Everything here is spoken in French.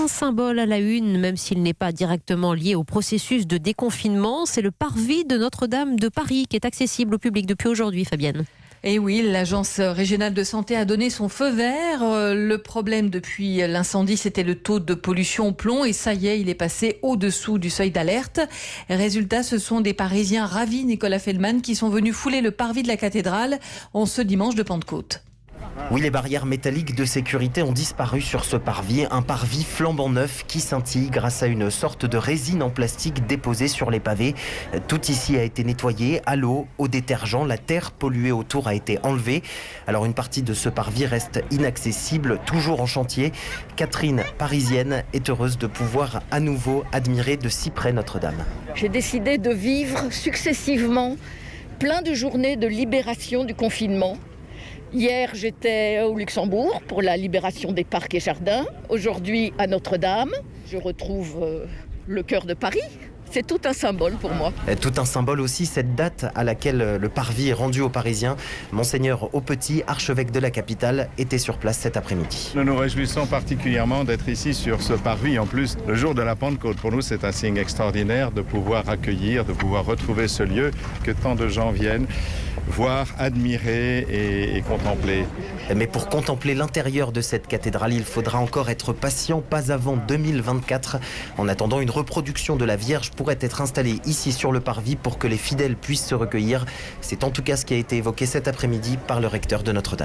un symbole à la une, même s'il n'est pas directement lié au processus de déconfinement. C'est le parvis de Notre-Dame de Paris qui est accessible au public depuis aujourd'hui, Fabienne. Et oui, l'Agence régionale de santé a donné son feu vert. Le problème depuis l'incendie, c'était le taux de pollution au plomb. Et ça y est, il est passé au-dessous du seuil d'alerte. Résultat, ce sont des Parisiens ravis, Nicolas Feldman, qui sont venus fouler le parvis de la cathédrale en ce dimanche de Pentecôte. Oui, les barrières métalliques de sécurité ont disparu sur ce parvis. Un parvis flambant neuf qui scintille grâce à une sorte de résine en plastique déposée sur les pavés. Tout ici a été nettoyé à l'eau, au détergent. La terre polluée autour a été enlevée. Alors une partie de ce parvis reste inaccessible, toujours en chantier. Catherine, parisienne, est heureuse de pouvoir à nouveau admirer de si près Notre-Dame. J'ai décidé de vivre successivement plein de journées de libération du confinement. Hier, j'étais au Luxembourg pour la libération des parcs et jardins. Aujourd'hui, à Notre-Dame. Je retrouve le cœur de Paris. C'est tout un symbole pour moi. Tout un symbole aussi, cette date à laquelle le parvis est rendu aux Parisiens. Monseigneur Aupetit, archevêque de la capitale, était sur place cet après-midi. Nous nous réjouissons particulièrement d'être ici sur ce parvis. En plus, le jour de la Pentecôte, pour nous, c'est un signe extraordinaire de pouvoir accueillir, de pouvoir retrouver ce lieu que tant de gens viennent voir, admirer et contempler. Mais pour contempler l'intérieur de cette cathédrale, il faudra encore être patient, pas avant 2024. En attendant, une reproduction de la Vierge pourrait être installée ici sur le parvis pour que les fidèles puissent se recueillir. C'est en tout cas ce qui a été évoqué cet après-midi par le recteur de Notre-Dame.